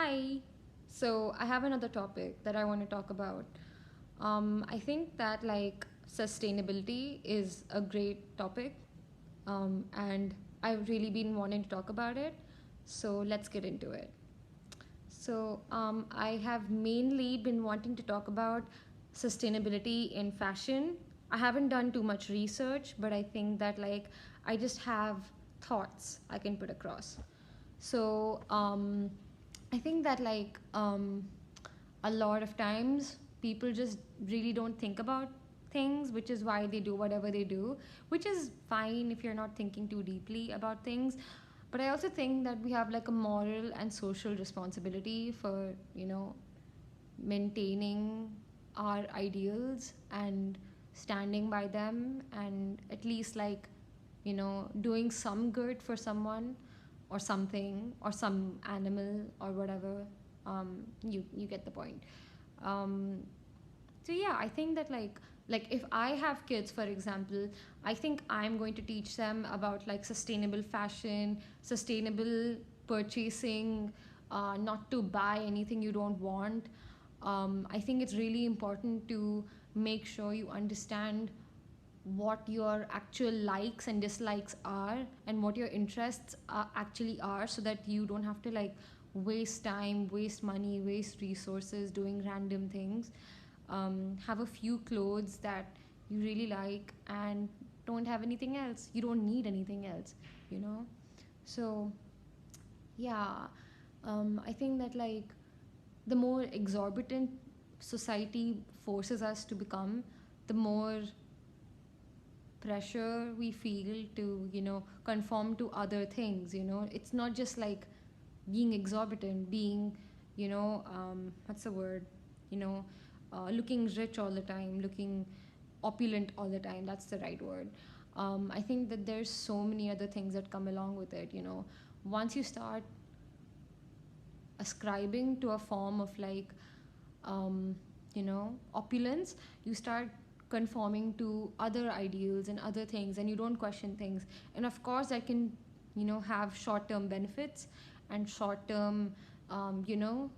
Hi. So I have another topic that I want to talk about. I think that sustainability is a great topic, and I've really been wanting to talk about it. So let's get into it. So I have mainly been wanting to talk about sustainability in fashion. I haven't done too much research, but I think that I just have thoughts I can put across. So I think that a lot of times people just really don't think about things, which is why they do whatever they do, which is fine if you're not thinking too deeply about things. But I also think that we have like a moral and social responsibility for, maintaining our ideals and standing by them, and at least doing some good for someone or something or some animal or whatever. You get the point. um, so yeah, I think that if I have kids, for example, I think I'm going to teach them about sustainable fashion, sustainable purchasing, not to buy anything you don't want. I think it's really important to make sure you understand what your actual likes and dislikes are and what your interests actually are, so that you don't have to waste time, waste money, waste resources doing random things. Have a few clothes that you really like and don't have anything else. You don't need anything else, you know? So, yeah, I think that the more exorbitant society forces us to become, the more pressure we feel to, conform to other things. It's not just being exorbitant, being, what's the word? You know, looking rich all the time, looking opulent all the time. That's the right word. I think that there's so many other things that come along with it. Once you start ascribing to a form of um, opulence, you start conforming to other ideals and other things, and you don't question things. And of course, that can, have short term benefits and short term, you know,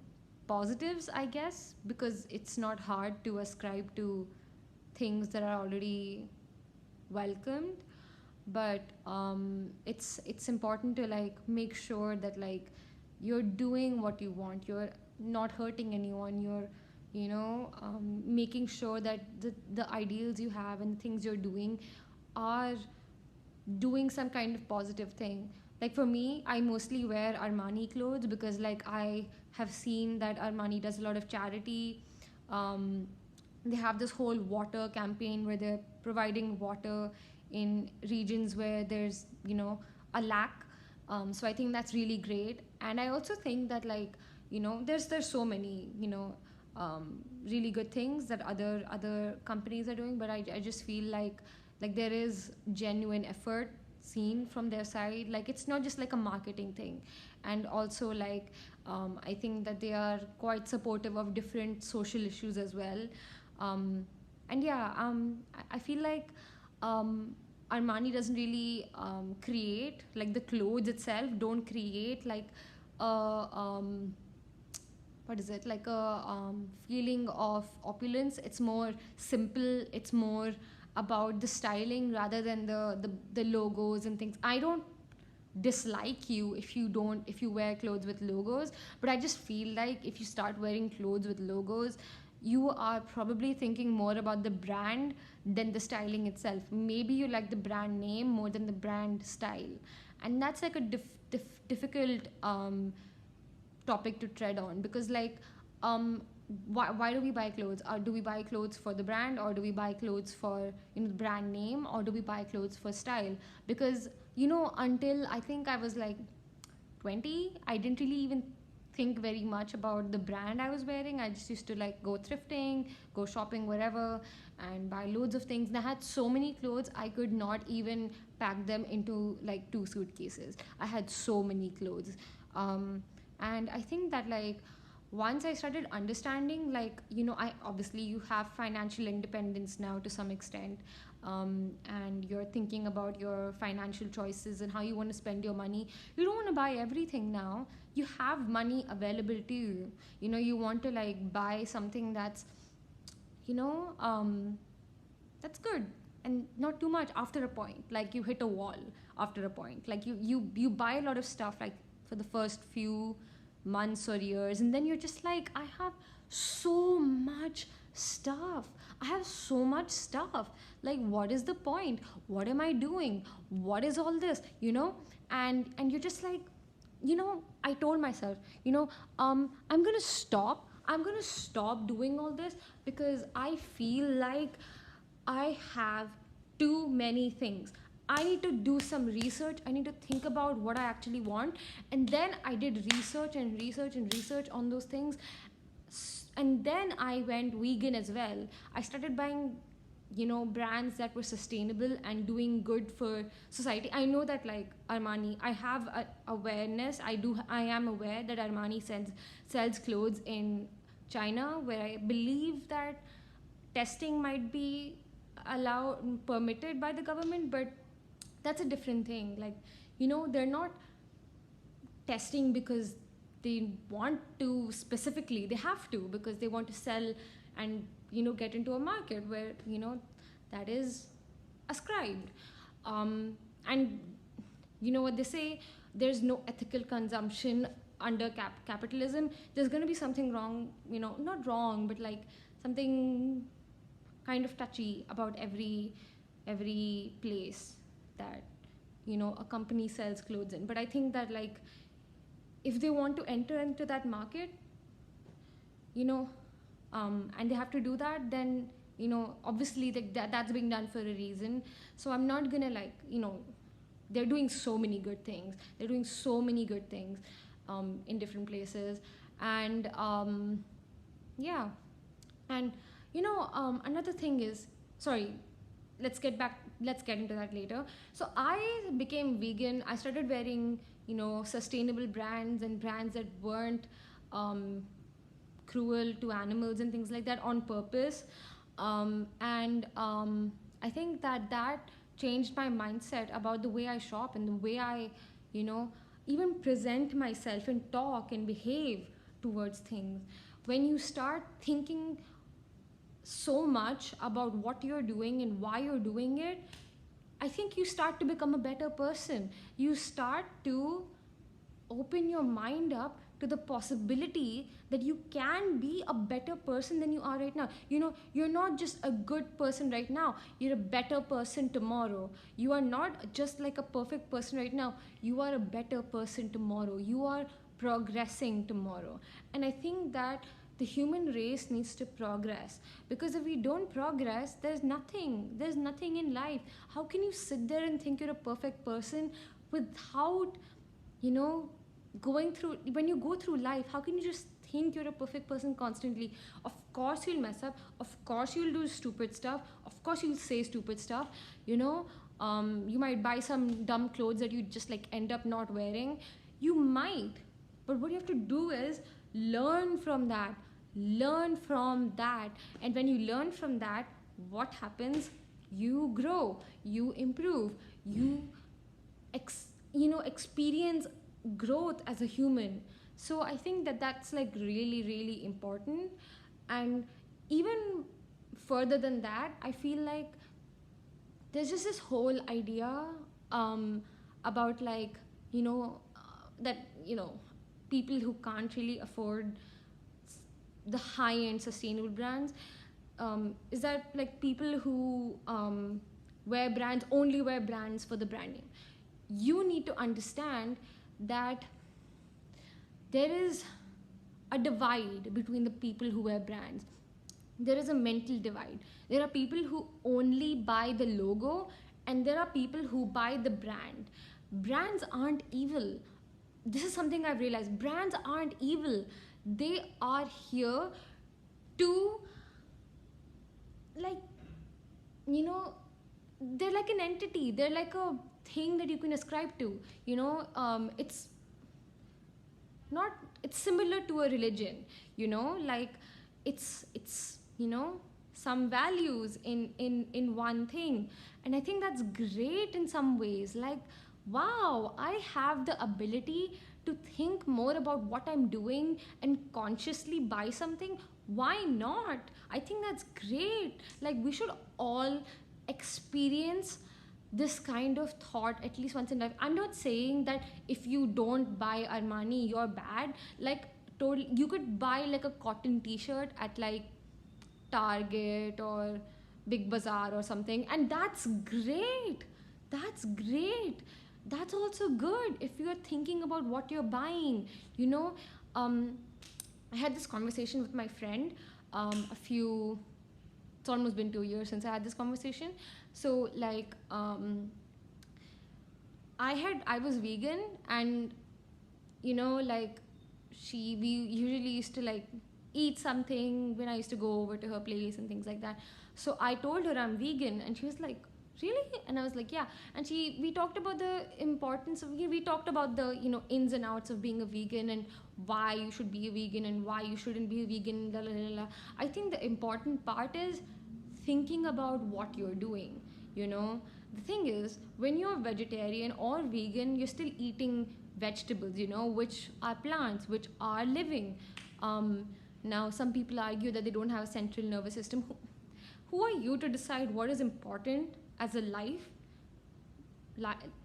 positives, I guess, because it's not hard to ascribe to things that are already welcomed. But it's important to make sure that you're doing what you want, you're not hurting anyone, you're making sure that the ideals you have and the things you're doing are doing some kind of positive thing. Like for me, I mostly wear Armani clothes because I have seen that Armani does a lot of charity. um, they have this whole water campaign where they're providing water in regions where there's a lack. So I think that's really great. And I also think that there's so many really good things that other companies are doing, but I just feel there is genuine effort seen from their side. Like it's not just like a marketing thing. And also I think that they are quite supportive of different social issues as well. And yeah, I feel um, Armani doesn't really create, like the clothes itself don't create a what is it, like a feeling of opulence. It's more simple, it's more about the styling rather than the logos and things. I don't dislike you if you wear clothes with logos, but I just feel like if you start wearing clothes with logos, you are probably thinking more about the brand than the styling itself. Maybe you like the brand name more than the brand style, and that's like a difficult topic to tread on, because um why do we buy clothes? Do we buy clothes for the brand, or do we buy clothes for the brand name, or do we buy clothes for style? Because until I think I was 20, I didn't really even think very much about the brand I was wearing. I just used to go thrifting, go shopping wherever, and buy loads of things. And I had so many clothes I could not even pack them into two suitcases. I had so many clothes. And I think that once I started understanding, I obviously, you have financial independence now to some extent. and you're thinking about your financial choices and how you want to spend your money. You don't want to buy everything now. You have money available to you. You want to like buy something that's, you know, that's good and not too much after a point. Like you hit a wall after a point. Like you buy a lot of stuff like for the first few months or years, and then you're just like, I have so much stuff. I have so much stuff. Like, what is the point? What am I doing? What is all this? And you're just like, I told myself, I'm gonna stop doing all this because I feel like I have too many things. I need to do some research. I need to think about what I actually want. And then I did research and research and research on those things. And then I went vegan as well. I started buying, brands that were sustainable and doing good for society. I know that like Armani, I have awareness. I am aware that Armani sells clothes in China, where I believe that testing might be allowed permitted by the government, but that's a different thing. Like, they're not testing because they want to specifically. They have to because they want to sell and get into a market where that is ascribed. And what they say, there's no ethical consumption under capitalism. There's going to be something wrong, not wrong, but like something kind of touchy about every place that a company sells clothes in. But I think that like if they want to enter into that market, and they have to do that, then obviously that's being done for a reason. So I'm not gonna like they're doing so many good things. They're doing so many good things in different places. And yeah. And another thing is, sorry, let's get into that later. So I became vegan. I started wearing sustainable brands and brands that weren't cruel to animals and things like that on purpose. And I think that changed my mindset about the way I shop and the way I even present myself and talk and behave towards things. When you start thinking so much about what you're doing and why you're doing it, I think you start to become a better person. You start to open your mind up to the possibility that you can be a better person than you are right now. You're not just a good person right now, you're a better person tomorrow. You are not just like a perfect person right now, you are a better person tomorrow. You are progressing tomorrow. And I think that the human race needs to progress, because if we don't progress, there's nothing in life. How can you sit there and think you're a perfect person without going through, when you go through life, how can you just think you're a perfect person constantly? Of course you'll mess up, of course you'll do stupid stuff, of course you'll say stupid stuff. You might buy some dumb clothes that you just like end up not wearing. You might, but what you have to do is learn from that. And when you learn from that, what happens? You grow, you improve, you experience growth as a human. So I think that that's like really, really important. And even further than that, I feel like there's just this whole idea about like that people who can't really afford the high-end sustainable brands, is that like people who only wear brands for the brand name. You need to understand that there is a divide between the people who wear brands. There is a mental divide. There are people who only buy the logo, and there are people who buy the brand. Brands aren't evil. This is something I've realized. Brands aren't evil. They are here to like they're like an entity. They're like a thing that you can ascribe to. It's not, it's similar to a religion. Like it's some values in one thing. And I think that's great in some ways. Like, wow, I have the ability to think more about what I'm doing and consciously buy something. Why not? I think that's great. Like, we should all experience this kind of thought at least once in life. I'm not saying that if you don't buy Armani, you're bad. Like, totally, you could buy like a cotton t-shirt at like Target or Big Bazaar or something, and that's great. That's great. That's also good if you're thinking about what you're buying. You know, um, I had this conversation with my friend a few. It's almost been 2 years since I had this conversation. So like, I was vegan, and like, we usually used to like eat something when I used to go over to her place and things like that. So I told her I'm vegan, and she was like, really? And I was like, yeah. And we talked about the importance of, we talked about the ins and outs of being a vegan, and why you should be a vegan and why you shouldn't be a vegan, la, la, la, la. I think the important part is thinking about what you're doing. The thing is, when you're vegetarian or vegan, you're still eating vegetables, which are plants, which are living. Now, some people argue that they don't have a central nervous system. Who are you to decide what is important as a life,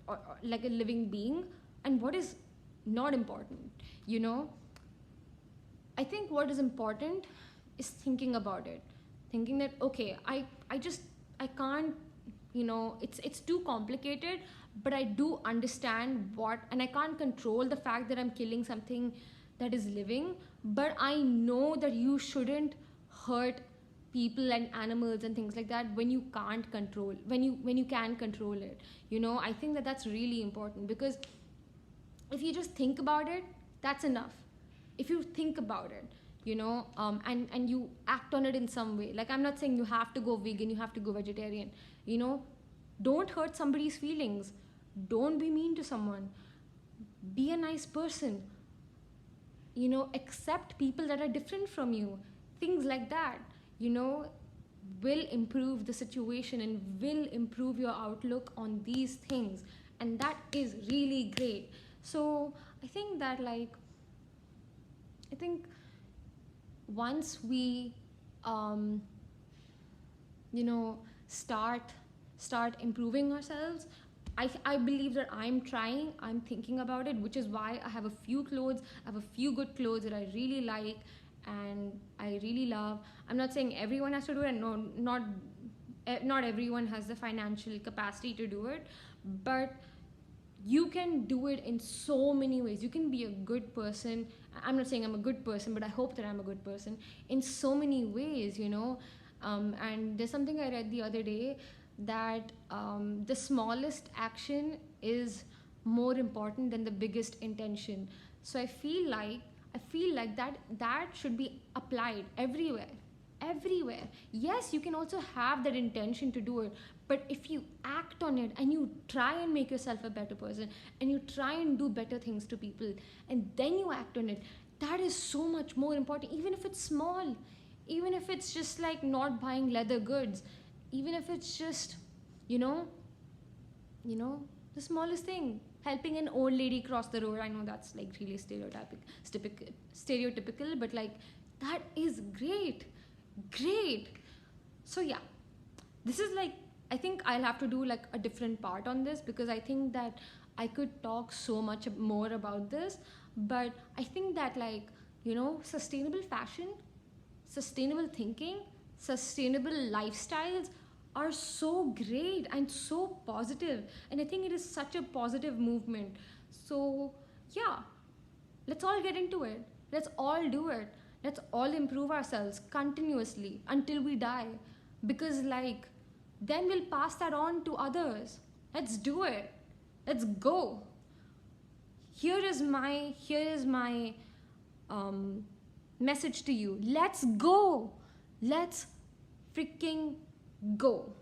or like a living being, and what is not important? I think what is important is thinking about it, thinking that, okay, I can't, it's too complicated, but I do understand and I can't control the fact that I'm killing something that is living, but I know that you shouldn't hurt people and animals and things like that when you can't control, when you can control it. I think that that's really important, because if you just think about it, that's enough. If you think about it, and you act on it in some way. Like, I'm not saying you have to go vegan, you have to go vegetarian. Don't hurt somebody's feelings. Don't be mean to someone. Be a nice person. Accept people that are different from you. Things like that, will improve the situation and will improve your outlook on these things. And that is really great. So I think that, like, once we start improving ourselves, I believe that I'm thinking about it, which is why I have a few good clothes that I really like and I really love. I'm not saying everyone has to do it, and no, not everyone has the financial capacity to do it, but you can do it in so many ways. You can be a good person. I'm not saying I'm a good person, but I hope that I'm a good person in so many ways, and there's something I read the other day, that the smallest action is more important than the biggest intention. So I feel like that should be applied everywhere. Yes, you can also have that intention to do it, but if you act on it and you try and make yourself a better person, and you try and do better things to people, and then you act on it, that is so much more important. Even if it's small, even if it's just like not buying leather goods, even if it's just the smallest thing, helping an old lady cross the road. I know that's like really stereotypical, but like, that is great. So yeah, this is like, I think I'll have to do like a different part on this, because I think that I could talk so much more about this. But I think that, like, sustainable fashion, sustainable thinking, sustainable lifestyles are so great and so positive, and I think it is such a positive movement. So yeah, let's all get into it. Let's all do it. Let's all improve ourselves continuously until we die, because like, then we'll pass that on to others. Let's do it. Let's go. Here is my message to you. Let's go. Let's freaking go.